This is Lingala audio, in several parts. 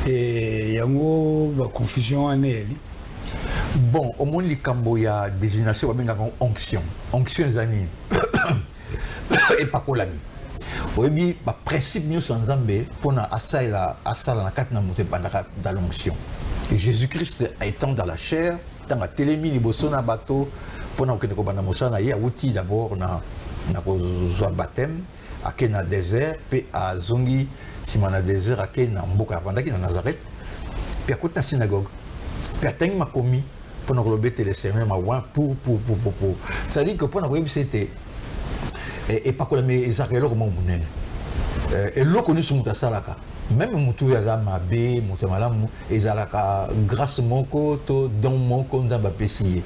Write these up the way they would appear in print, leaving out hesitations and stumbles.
Et yango ba confusion aneli. Bon, au moins les cambo ya désignation ba benga onction. Onction zani. Et pas kolami. Oui, le principe nous sommes pour na asala na katna monte bandaka dans l'onction. Jésus-Christ étant dans la chair, dans la télémie liboso na bateau pour na kene ko banda mosana ya outil d'abord na ko zo baptême ake na désert pe a zongi sima na désert ake na mboka vandaki na Nazareth pe a kota synagogue pe atengi makomi pour na kolobete les semaines ma wa pour ça dit que pour na ko c'était et pas que les Israéliens comme monene et l'eau connu sur mutasalaka même mutu ya mabe mutamalamu ezalaka grâce moko to don moko nzamba pesiye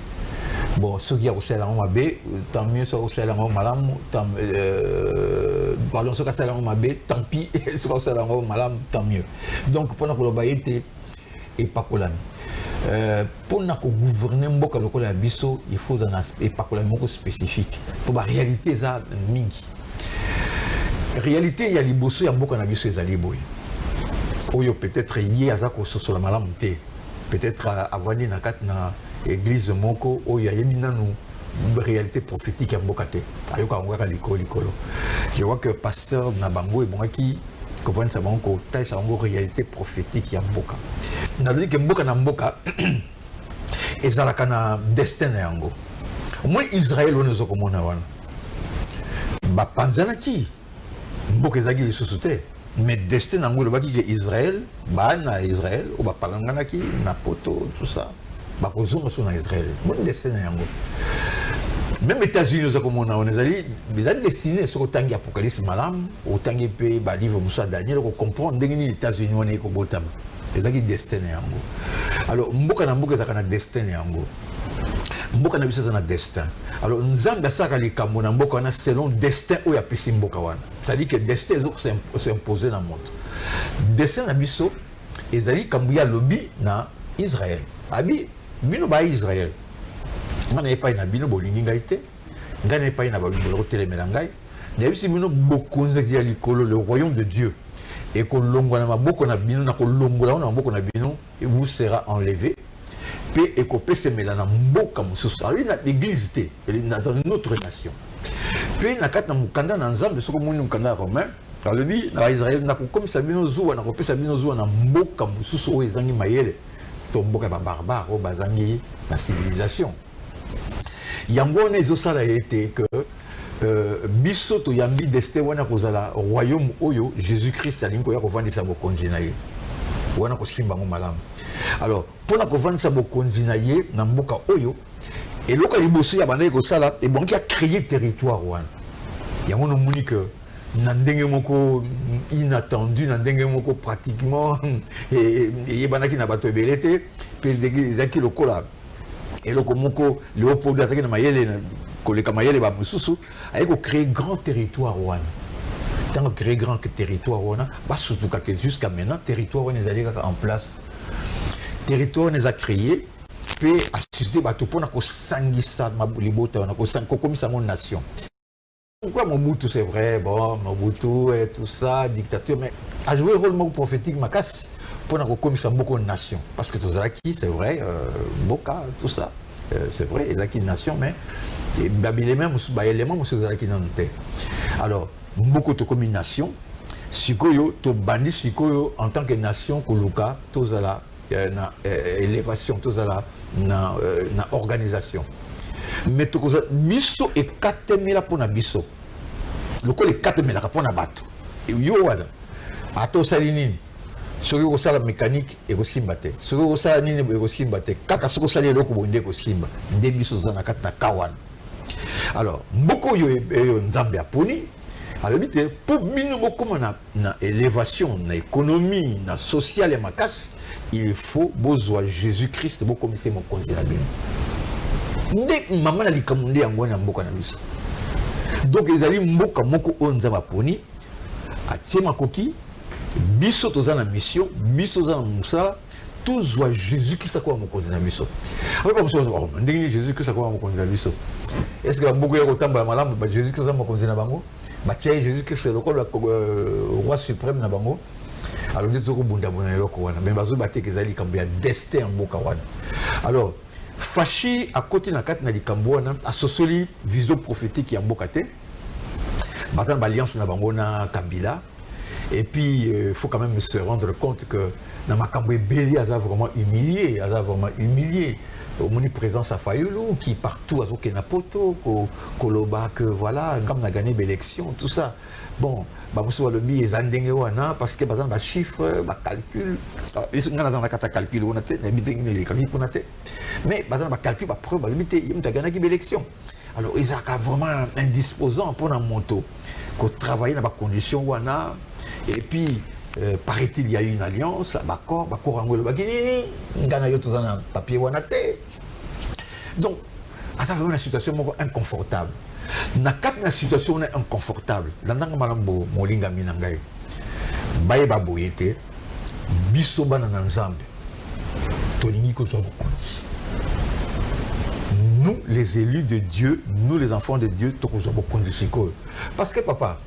bon ceux qui a aussi la mabe tant mieux ceux qui a la malamu tant pardon ceux qui a la mabe tant pis ceux qui a la malamu tant mieux donc pendant que le baïté et pas que pour gouverner mboka lokola ya biso il faut un aspect pas moko spécifique pour la réalité ça mingi réalité ya liboso ya mboka na biso ezali boy oyo peut-être yé azako soso la malamu te peut-être avandi na kat na église moko oyo ya yebina nous réalité prophétique ya mboka te ayoka ngaka likolo je vois que pasteur na bango ebongaki que vous savez que c'est une réalité prophétique ya mboka. N'a-dit que mboka na mboka et ça la destin yango. Au moins Israël on nous okomona wana. Ba panzana ki mboka ezaki lisusuté mais destin yango le baki que Israël ba na Israël ou ba palangana ki na poto tout ça. Ba kozonga so na Israël. Mon destin yango. Même les États-Unis, on est destinés sur le temps de l'Apocalypse malam, au temps de livre Moussa Daniel, on comprend que les États-Unis sont au botam. C'est ça qui est destiné. Alors, Mboka na Mboka est un destiné. Mboka na Biso est un destin. Alors, nous avons des choses na Mboka selon le destin où il y a plus Mboka. C'est-à-dire que le destin est imposé dans le monde. Le destin na Biso, c'est-à-dire qu'il y a lobby na Israël. Abi, bino ba Israël. On n'est pas une abino bolingi ngaite, on n'est pas une abino télémélangai. D'ailleurs, si nous beaucoup le royaume de Dieu et que l'ongwana beaucoup na bino na ko longola na beaucoup na bino et vous sera enlevé. Puis et que pese melana mboka mususu. Alors na l'église té, dans notre nation. Puis na kat na mukanda na nzambe soko moni mukanda romain. Alors lui na Israël na ko comme ça bino zuwa na ko pesa bino zuwa na mboka mususu o ezangi mayele. To mboka ba barbare o bazangi na civilisation. Yango ne zosala été que biso to yambi destin wana kozala royaume oyo Jésus-Christ alinko ya kovandisa bokonzi na ye wana kosimba ngo malamu. Alors pona kovandisa bokonzi na ye na mboka oyo eloko liboso ya bana kosala e bonki a créer territoire wana yango no moni que na ndenge moko inattendu na ndenge moko pratiquement et banaki na bato ebelete pe ezaki lokola et le komoko Léopold Azaki na mayele koleka mayele ba mususu ayeko créer grand territoire wana tant créer grand territoire wana ba surtout que jusqu'à maintenant territoire wana ezali en place territoire les a créé puis assister ba to pona ko sangisa mabulibota wana ko sanko comme ça mon nation. Pourquoi Mobutu c'est vrai bon Mobutu et tout ça dictateur mais a joué rôle prophétique makas pour nous beaucoup de nations. Parce que tous les c'est vrai, Boka, tout ça, c'est vrai, il y a une nation, mais les mêmes éléments, alors, beaucoup de communations, Sikoyo, to bandi Sikoyo, en tant que nation, Koluka, tous à la élévation, tous à la organisation. Mais tout ça, biso et 4000 pour na biso. Le col est 4000 pour na bato. Et yo wala, ato salinini. Soki osala mécanique et kosimba te soki osala nini e kosimba te kaka soki osala eloko bonde kosimba nde biso za na kati na kawana. Alors mboko yo nzambe aponi alobi te po bino bokoma na élévation na économie na social et makasi il faut bozwa Jésus-Christ bokomisa mokonzi na bino nde mama na likambo nde yango na mboka na biso. Donc ezali mboka moko oyo nzambe aponi atie makoki biso toza na mission biso toza na musala tozwa Jésus qui sakola mokonzi na biso. Alors comme ça ndenge Jésus qui sakola mokonzi na biso est-ce que bamboka ya kotambola malamu ba Jésus qui sakola mokonzi na bango ba tia Jésus qui c'est le roi suprême na bango alors nde tokobunda bona eloko wana me bazoyeba te ke eza likambo ya destin ya mboka wana. Alors Fachi à côté na kati na likambo wana asosoli vision prophétique ya mboka te baza na alliance na bango na Kabila. Et puis il faut quand même se rendre compte que dans makambo ebeli aza vraiment humilié, au moni présence à Fayulu qui partout azoke na poto koloba que voilà comme na gagné l'élection tout ça. Bon ba muso balobi ezandenge wana parce que bazana ba chiffre ba calcul ngana za na kata calcul wana te na bidengi ne kaki kuna te mais bazana ba calcul ba preuve ba limité yimta gagné l'élection. Alors ils a vraiment indisposant pour na moto ko travailler dans ba conditions wana. Et puis paraît-il il y a eu une alliance d'accord bakor angolo bakini ngana yo tozana papier wana te. Donc ça vraiment une situation inconfortable. Na kati na situation inconfortable landanga malambo molinga minangai baye baboyete biso bana na nzambe tolingi ko zo bokonzi. Nous les élus de Dieu, nous les enfants de Dieu tokozo bokonzi siko parce que papa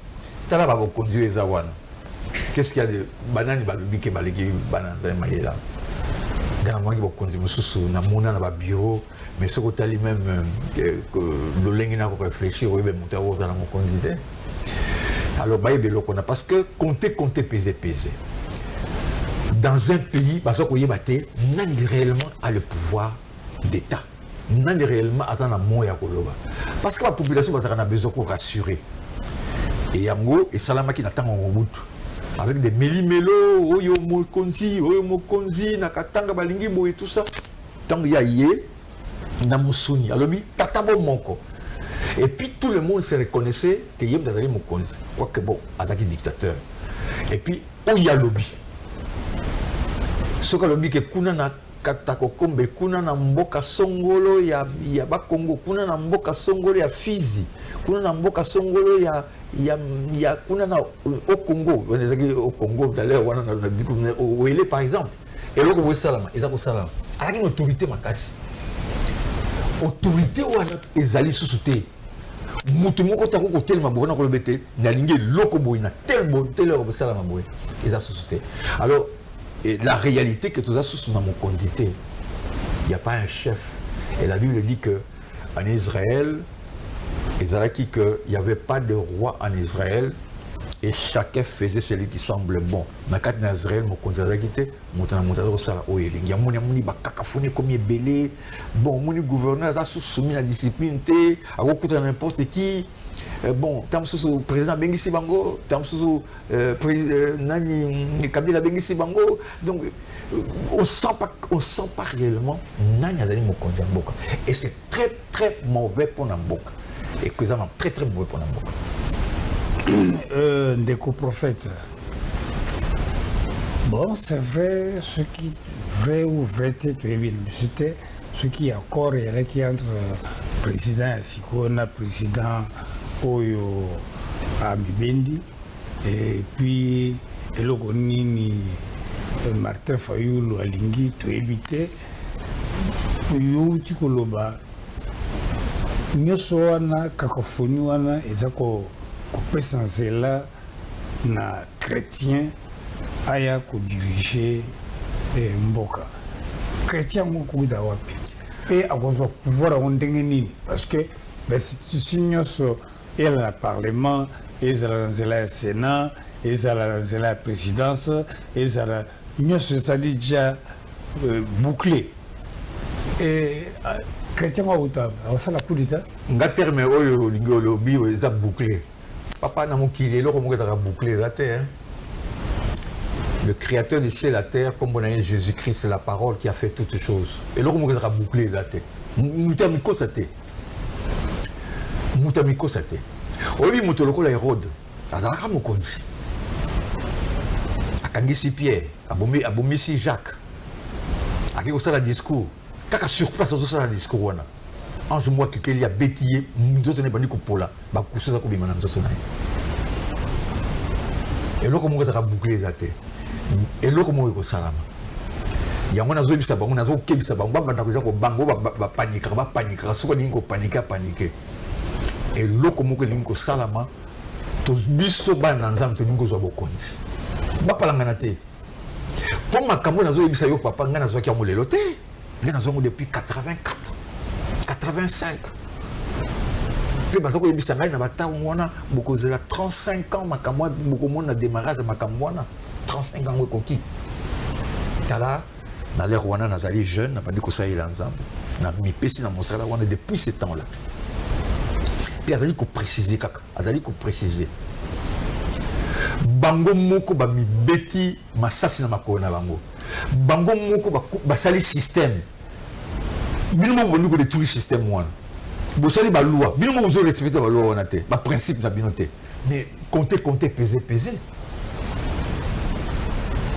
tala ba bokonzi ezawana. Qu'est-ce qu'il y a de banani balobi ke baleki banana mayela gana mwangi bokonzi mususu na mona na ba bureau mais ce côté lui même le lengi na ko réfléchir oui ben monter aux dans mon candidat. Alors baye beloko na parce que compter peser dans un pays parce que yebate nani réellement a le pouvoir d'état, nani réellement attend moya koloba parce que la population va besoin de rassurer et yango et salama qui n'attend en route avec des méli-mélo, oyo mokonzi, nakatanga balingi bo et tout ça. Tant y a yé, namusuni, alobi tatabo moko. Et puis tout le monde se reconnaissait que yem dadali mokonzi. Quoique bon, azaki dictateur. Et puis oya lobi. Ce que lobi que kuna na katako kombe, kuna na mboka songolo ya Bakongo, kuna na mboka songolo ya Fizi, kuna na mboka songolo ya kuna na au Congo, au Congo d'ailleurs wana na Ouélé par exemple. Et là ko salama, ezako salama. Avec une autorité makasi. Autorité wana ezali susute. Mutu moko tako ko telma bona ko lobete, na lingi loko boina tel ko salama boy. Eza susute. Alors et la réalité que tout ça sous dans mon condité, il n'y a pas un chef. Et la Bible dit qu'en Israël, il n'y avait pas de roi en Israël et chacun faisait celui qui semble bon. Dans le cas d'Israël, mon condité, mon gouverneur a soumis la discipline, a recours à n'importe qui. Bon, tam sous président Bengisi Bango, tam sous Nani Kabila Bengisi Bango, donc on sent pas réellement Nani Azali Mokonzi Mboka. Et c'est très mauvais pour Namboka. Et que ça très mauvais pour Namboka. Ndeko prophète. Bon, c'est vrai, ce qui vrai ou vrai c'était ce qui est accord et qui entre président Sikona, président Oyo Amibendi et puis eloko nini Martin Fayulu alingi to éviter yo tikoloba nyoso wana cacophonie wana ezako kopesa nzela na chrétien aya ko diriger mboka chrétien moko kuda wapi pe akozwa pouvoir ondenge nini parce que l'institution nyoso et le Parlement, et le Sénat, et la présidence, et l'Union sociale déjà bouclée. Et chrétien wa utaba, ça la coup d'état. Nga terme oyo lingo lobby za bouclé. Papa na mokili lo komo ka bouclé la terre. Le créateur du ciel et la terre comme on a Jésus-Christ, c'est la parole qui a fait toutes choses. Et lo komo ka bouclé la terre. Mutamiko sate. Mutamiko sate. Obi mutoloko la Hérode. Azalaka mokonzi. Akangisi Pierre, abomisi Jacques. Aki osala discours. Kaka sur place osala discours wana. Ange moi qui a bétillé, ndoto ne bandi ko pola, ba kusuza ko bimana ndoto na. Et loko mo ka boucler zate. Et loko mo ko salama. Yango nazo bisa bango nazo kebisa bango ba banda ko bango ba panique, soko ningo paniquer. Et loko moko lingo salama to biso ba na nzambe to lingo zo bokonzi ba palangana te pour ma kambo nazo yebisa yo papa nga nazo ki amolelo te nga nazo depuis 84 85 puis bazako yebisa ngai na bata mwana bokozela 35 ans makambo bokomona démarrage de makambo wana 35 ans koki tala na l'air wana nazali jeune na bandi kosalela nzambe na mipesi na mosala wana depuis ce temps là puis azali ko préciser kaka azali ko préciser bango moko ba mibeti masasi na makolo na bango moko basali système bino mo boni ko détruire système wana bosali ba loi bino mo zo respecter ba loi wana te ba principe na bino te mais compter peser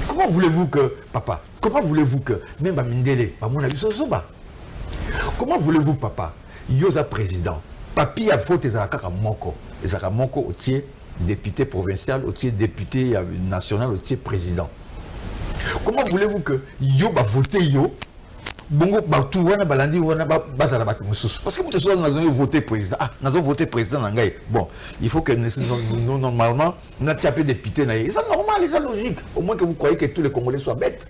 comment voulez-vous que papa comment voulez-vous que même ba mindele ba mona biso zoba comment voulez-vous papa yoza président papi a faute ezaka moko otier député provincial, au-dessus député national, au-dessus président. Comment voulez-vous que yo va voter yo bongo tout wana balandi wana bazala batu mususu parce que nous sommes dans un voté président nous avons voté président nangai bon il faut que nous normalement on a tapé député naïe c'est normal c'est logique au moins que vous croyez que tous les Congolais soient bêtes.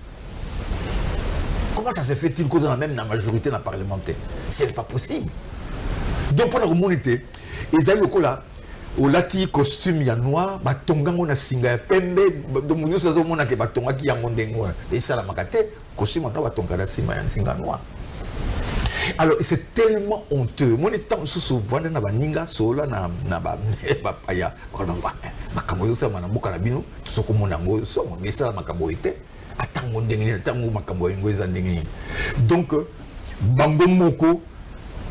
Comment ça se fait-il cause la même la majorité dans parlementaire c'est pas possible. Donc pour la communauté ils ont le coup là au lati costume ya noir batonga ngona singa ya pembe do munyo sazo mona ke batonga ki ya mondengo et ça la makate costume na batonga la singa ya singa noir. Alors c'est tellement honteux mon étant sous vendre na baninga sola na ba paya kolamba makambo yo sa mana buka na bino tsoko mona ngo so mais ça la makambo ite atango ndengeni atango makambo ngo ezandengeni donc bango moko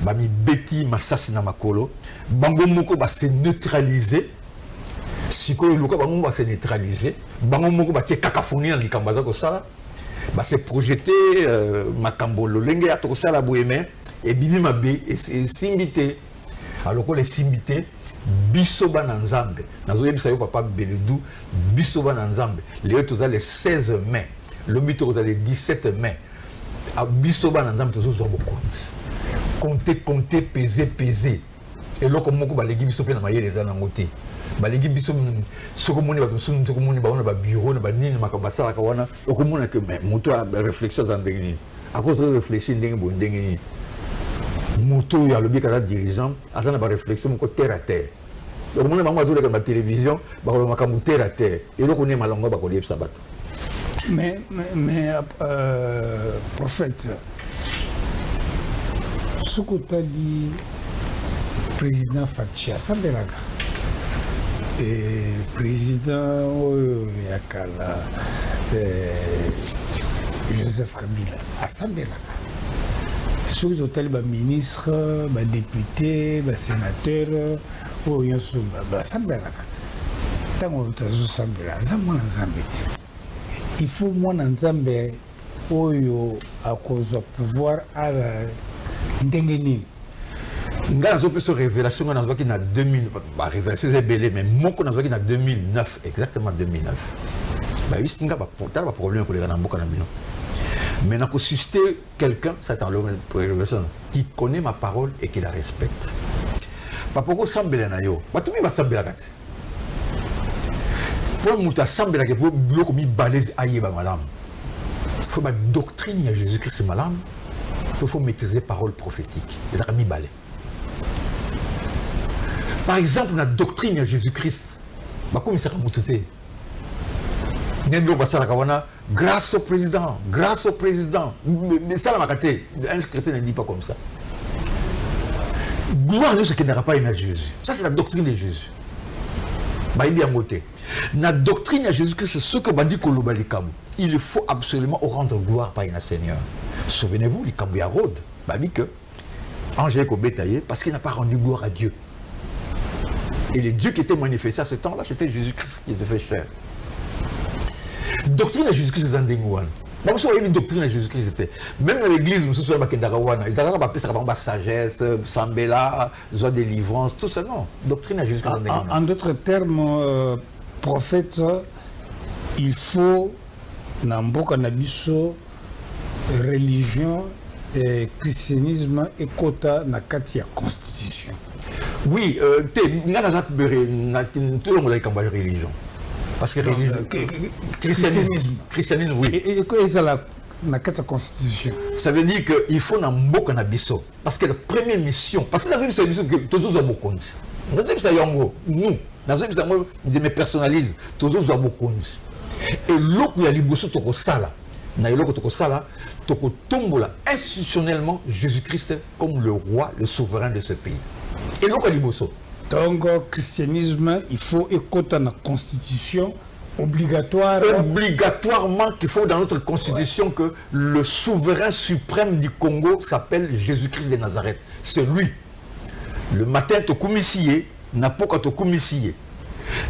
bami beti masasi na makolo bango moko ba se neutraliser sikoyo luka bango ba se neutraliser bango moko ba tie cacophonie na likambaza ko sala ba se projeter makambo lolenge ya to sala boyeme et bibi mabe et simbité alors ko les simbité biso bana nzambe nazo yebisa yo papa Beledou biso bana nzambe le toza le 16 mai le bito toza le 17 mai a biso bana nzambe tozo zo bokonzi compter, peser. Et là, comme beaucoup, les gens sont les les ans côté. Les gens sont ceux qui ont bureau, moto réflexion à cause de réfléchir, moto il y a le bien dirigeant, attend la réflexion terre à terre. Donc on a la télévision, terre à terre. Et là, on est malangwa, on est sabat. Mais prophète. Sukutali président Fachi Asambelaka et président Yakala Joseph Kabila Asambelaka Sukutali ministre, député, sénateur Asambelaka tango tazo sambela zamona nzambeti il faut mwana nzambe oyo akozwa pouvoir à la ndengeni nga nazo peso révélation nga nazo ki na 2000 ba révélation c'est belé mais moko nazo ki na 2009 exactement 2009 ba oui singa ba portable ba problème ko le na mboka na bino mais na ko susciter quelqu'un ça dans le révélation qui connaît ma parole et qui la respecte ba poko sambela na yo ba tumi ba sambela kat pour muta sambela ke pour bloko mi balèze ayeba malam faut ma doctrine à Jésus-Christ malam. Il faut maîtriser parole prophétique. Par exemple, la doctrine de Jésus-Christ, grâce au président, grâce au président. Mais ça, un chrétien ne dit pas comme ça. Gloire ne ce qui n'aura pas une à Jésus. Ça, c'est la doctrine de Jésus. La doctrine de Jésus-Christ, c'est ce que Bandi Kolobalikam. Il faut absolument rendre gloire par un Seigneur. Souvenez-vous, les Kambouya Rode, dit que Angèle Kobetaye, parce qu'il n'a pas rendu gloire à Dieu. Et le Dieu qui était manifesté à ce temps-là, c'était Jésus-Christ qui était fait chair. Doctrine de Jésus-Christ, c'est un dingouan. Une doctrine de Jésus-Christ, c'était. Même dans l'église, nous sommes à Kendarawana, ils ont appelé ça sagesse, Sambela, joie de délivrance, tout ça, non. Doctrine de Jésus-Christ, c'est un dingouan. En d'autres termes, prophète, il faut, dans Mboka Nabiso, religion et christianisme et quota na kati ya constitution. Oui, tout le monde a une religion. Parce que christianisme, oui. Et quoi est la constitution? Ça veut dire qu'il faut un mot qu'on a biso. Parce que la première mission, parce que dans une mission que tous nous avons compte. Dans une mission, nous, dans une mission, je me personnalise, tous nous avons compte. Et l'autre, il y a l'ibousso toko sala. Na l'autre toko sala, toko tombola institutionnellement Jésus-Christ comme le roi, le souverain de ce pays. Et l'autre, il y a l'ibousso. Donc, christianisme, il faut écouter la constitution obligatoire. Obligatoirement qu'il faut dans notre constitution que le souverain suprême du Congo s'appelle Jésus-Christ de Nazareth. C'est lui. Le matin, tu commissions, n'a pas qu'à te commissions.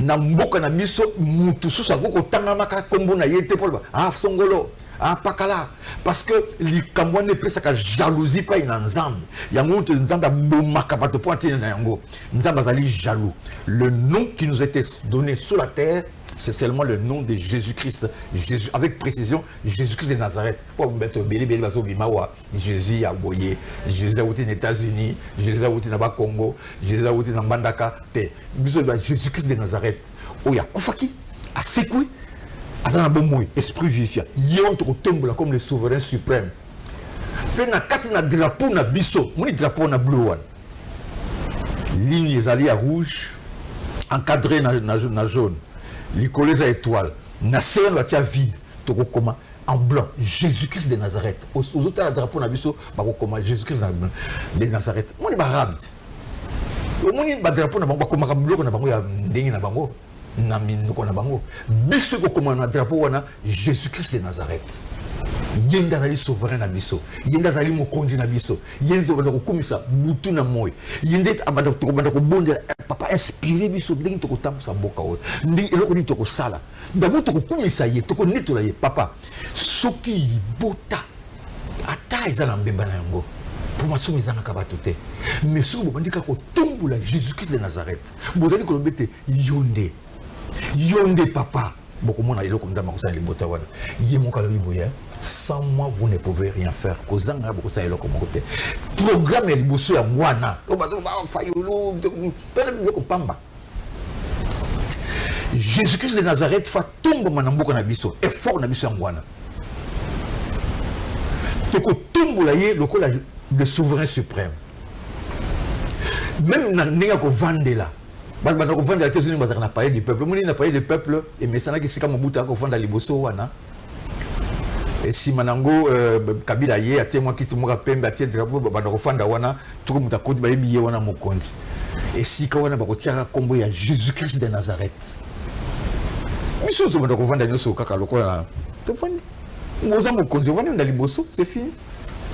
Na mboka na biso mutu susa ko tangamaka kombo na yete polba ah songolo ah pakala parce que li kambwane pesa ka jalousie pa ina nzambe ya mutu nzamba bomaka bato pointe na yango nzamba zali jaloux. Le nom qui nous était donné sur la terre, c'est seulement le nom de Jésus-Christ. Jésus, avec précision, Jésus-Christ de Nazareth. Jésus a boyé, Jésus a été aux États-Unis, Jésus a été au Congo, Jésus a été dans Bandaka. Jésus-Christ de Nazareth. Il y a Koufaki, à Sekoui, à Zanabomoui, esprit vivifiant. Il y a un tombe comme le souverain suprême. Puis, il y a un drapeau, il y a un biseau, il y a un drapeau, il y a un bleu. Ligne les à rouge, encadré dans jaune. Les collèges à étoiles, nation la tia vide, comment en blanc, Jésus-Christ de Nazareth. Aux autres drapeaux nabiso, comment Jésus-Christ de Nazareth. Moi je arabe. Moi je drapeau na bango comment blanc na bango ya ndenge na bango na minoko na bango. Biso ko comment na drapeau wana Jésus-Christ de Nazareth. Yenda zali souverain na biso, yenda zali mokonzi na biso, yenda ko komisa butu na moy, yenda abanda ko bonde papa inspiré biso ndenge to ko tamsa boka o ndenge eloko ni to ko sala d'abord to ko komisa ye to ko netola ye papa soki bota ata ezala mbemba na yango pour ma soumi zanga kabatu te mais soki bobandika ko tumbula Jésus-Christ de Nazareth bozali ko lobete yonde papa beaucoup de gens sans moi vous ne pouvez rien faire. Programme est le à Mwana. Jésus-Christ de Nazareth fait tomber manambo na biso et fort na biso Mwana. Toko tombe le souverain suprême. Même na ninga ko vandela. Parce que vendre les États-Unis, on a parlé du peuple. On a parlé du peuple et mais ça n'a que c'est comme Mobutu qu'on vend les Liboso wana. Et si Manango Kabila yé a moi qui te moi pembe a tiens drapeau bana ko vendre wana tout comme ta côte ba billet wana mokondi. Et si kawana ba ko tia kombo ya Jésus-Christ de Nazareth. Mais surtout bana ko vendre nyoso kaka lokola. To vendre. Ngoza mokondi vendre na Liboso, c'est fini.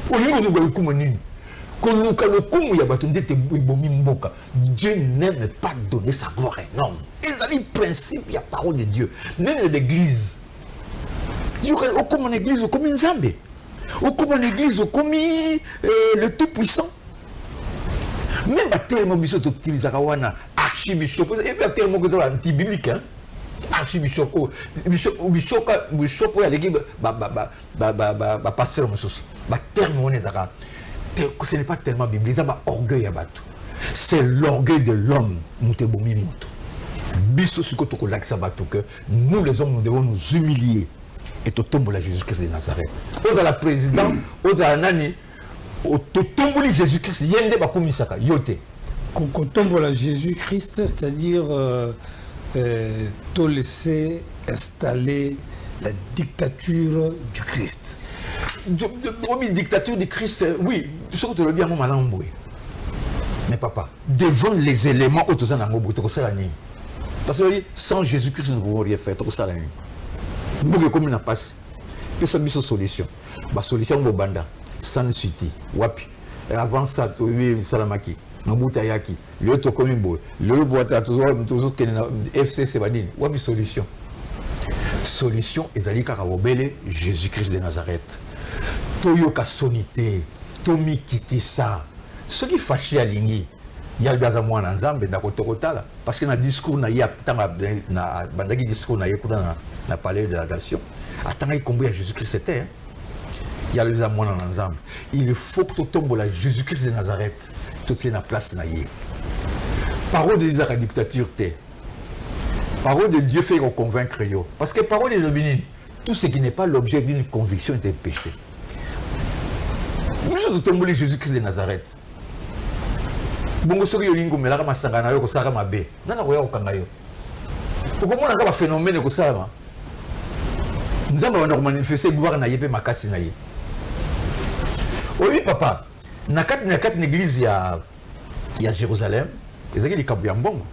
Pour lui on nous comme nini. Dieu n'aime pas donner sa gloire énorme. Et ça dit principe, il y a parole de Dieu. Même l'église. Il y a comme une église, comme une zambé. Comme une église, comme le tout-puissant. Même à tellement de choses utilisent archibishop. Et bien tellement de choses anti-bibliques. Archibishop, bishop, il y a l'équipe, pasteur, terme, ce n'est pas tellement biblique, c'est orgueil à battre. C'est l'orgueil de l'homme. Nous les hommes, nous devons nous humilier et tout tomber la Jésus-Christ de Nazareth. Aux à la présidente, aux à Nani, au tout tomber Jésus-Christ, yende ba komisaka yote. Quand tombe la Jésus-Christ, c'est-à-dire tout laisser installer la dictature du Christ. De dictature du Christ, oui, surtout le bien mon malin. Mais papa, devant les éléments parce que sans Jésus-Christ, nous ne pouvons rien faire. Nous devons comme une passe. C'est une solution. La solution est banda, San City, Wapi. Avant ça, Salamaki, Nobutayaki, le Tokomimbo, le Boata, toujours FC Sebadine. Wapi solution. Solution, Ezali Karabobele, Jésus-Christ de Nazareth. Toyoka sonité, Tomi Kitissa. Ce qui fâche à Lingi, il y a le gaz à moi en Zambé, parce que dans le discours, il y a un discours dans palais de la nation. Attends, il combien Jésus-Christ c'était. Il y a le gaz à moi en Zambé. Il faut que tu tombes là, Jésus-Christ de Nazareth, tout est dans la place. Parole de la dictature, Parole de Dieu fait convaincre yo. Parce que parole de Dieu, tout ce qui n'est pas l'objet d'une conviction est un péché. Nous sommes tombés Jésus-Christ de Nazareth. Bongo soki yo lingo melaka masangana yo kosaka mabe. Nana koya kokanga yo. Okomona ka ba phénomène ko sala. Nzamba wana ko manifester gloire na yepe makasi na ye. Oui papa, na kat l'église ya Jérusalem, ezaki likambo ya mbongo.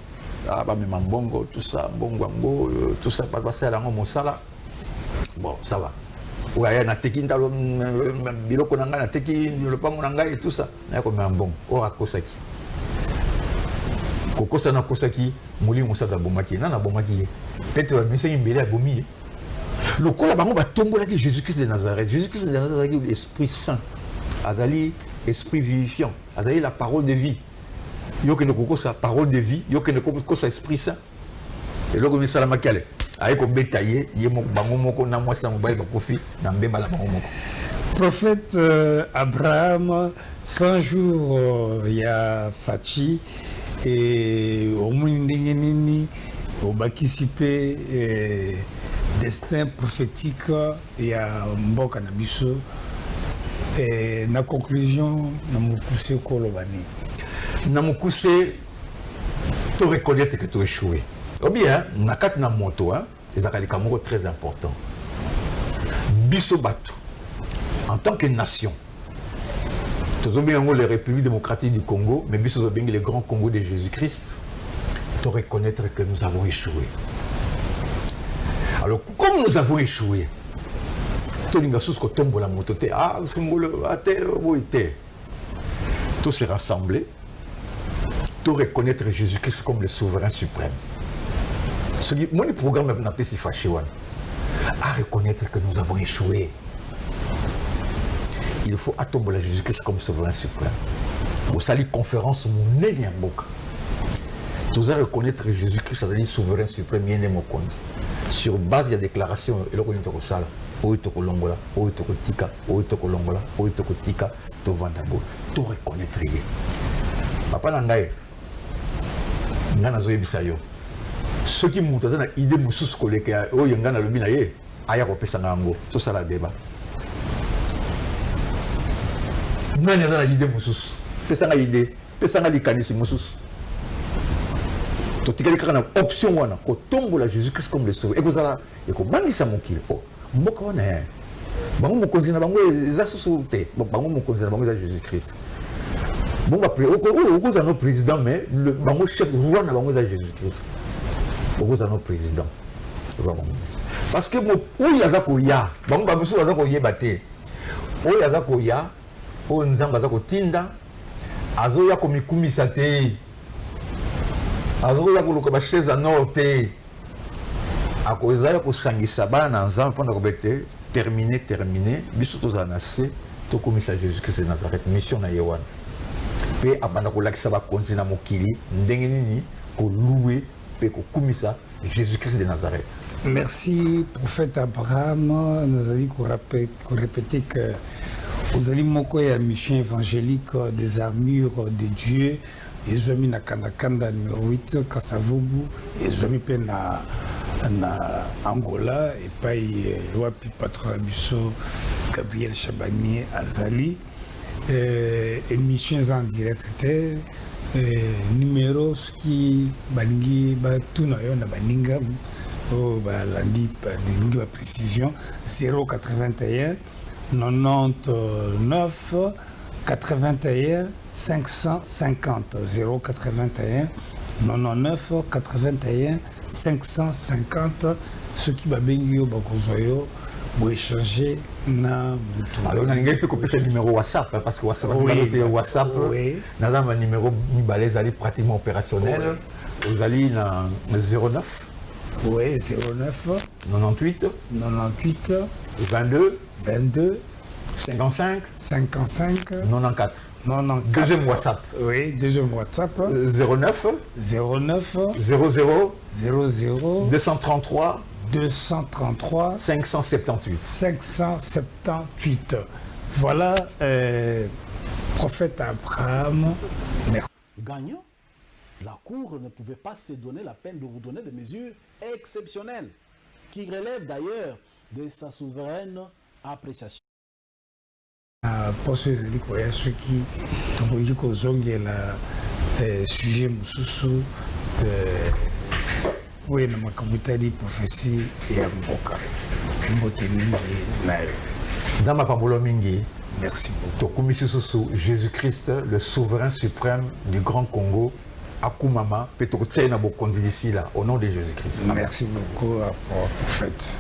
Ah ba mema mbongo tout ça, mbongo tout ça pas passer la ngo mosala. Bon, ça va. Ouais, na teki ndalo biloko nanga na teki le pango nanga et tout ça. Na ko mema mbongo. Ora kosaki. Kokosa na kosaki muli musada bomaki na bomaki. Peut-être mais mbele abomi. Le kola bango ba tombola ki Jésus-Christ de Nazareth. Jésus-Christ de Nazareth est l'Esprit Saint. Azali esprit vivifiant. Azali la parole de vie. Yo que ne kokosa parole de vie, yo que ne kokosa esprit saint. Et là on est sur la makale. Avec ko betaye, ye mo bango moko na mwasa mobile ba kofi na mbeba la bango moko. Prophète Abraham, 100 jours il y a Fachi et au Mouindengeni, au Bakisipe, destin prophétique, il y a Mboka Nabiso. Et la conclusion, nous poussé Kolobani. Nous poussé de reconnaître que tu as échoué. Ou bien, na kat na moto, c'est un très important. Bisobatu, en tant que nation, tu as bien les républiques démocratiques du Congo, mais Biso bien le grand Congo de Jésus-Christ, de reconnaître que nous avons échoué. Alors, comme nous avons échoué, tous se rassembler, tout reconnaître Jésus-Christ comme le souverain suprême. Mon programme est appelé si fâché à reconnaître que nous avons échoué. Il faut attendre Jésus-Christ comme souverain suprême. Vous saluez conférence mon nez boka. Tous à reconnaître Jésus-Christ comme souverain suprême sur base de la déclaration et le reconnaître ça. Oitoko longola, oitoko tika, oitoko longola, oitoko tika, to vandabo, to reconnaître ye. Papa nangaye, ngana zoye bisayo. Ceux qui montent dans l'idée moussous koleke, oh yangana le binaye, aya ko pesa ngango, tout ça la débat. Nani dans l'idée moussous, pesa nga idée, pesa nga likanisi moussous. To tika likana option wana, ko tombo la Jésus-Christ comme le sauveur. Et ko zala, et ko bangisa mokile. Mboka wana bango mokonzi na bango eza susu te bango mokonzi na bango eza Jésus-Christ bon après au za no président mais le bango chef roi na bango eza Jésus-Christ au za no président roi bango parce que oyo aza koya bango bamusu aza koyeba te oyo aza koya oyo nzambe aza kotinda azoya komikumisa te azoya koluka ba chaise en or te à cause de ko sangisa bana nzambe pendant ko bete terminé biso to zanase to komisa Jésus-Christ de Nazareth mission na yewan pe abanda ko lakisa ba kontina mokili ndenge nini ko louer pe ko komisa Jésus-Christ de Nazareth. Merci prophète Abraham, nous allons répéter que vous allez moko ya mission évangélique des armures de Dieu. Ils ont mis na kanda numéro 8 Kasavubu, ils ont mis na Angola et pas Wapi patron Abisso Gabriel Chabanier Azali. Émissions en direct, c'était numéro qui balingi batuna yo na baninga landi balingi précision 081 99 81 550 081 99 81 550 ce qui va bien pour échanger na alors on a un peu copié ce numéro WhatsApp parce que WhatsApp WhatsApp dans un numéro balèze allez pratiquement opérationnel vous allez dans 09 oui 09 98 22 55 94 deuxième WhatsApp. Oui, deuxième WhatsApp. 09 00 233 578. Voilà, prophète Abraham. Merci. Gagnant la Cour ne pouvait pas se donner la peine de vous donner des mesures exceptionnelles, qui relèvent d'ailleurs de sa souveraine appréciation. Poso ezali koya soki tokoki kozongela sujet mosusu oyo na makambo etali prophétie ya mboka mbote mingi na yo. Dans ma pambolo mingi, Merci beaucoup. tokumisi susu Jésus-Christ, le souverain suprême du Grand Congo, akumama pe tokotia na bokonzi d'ici là, au nom de Jésus-Christ. Merci beaucoup, prophète.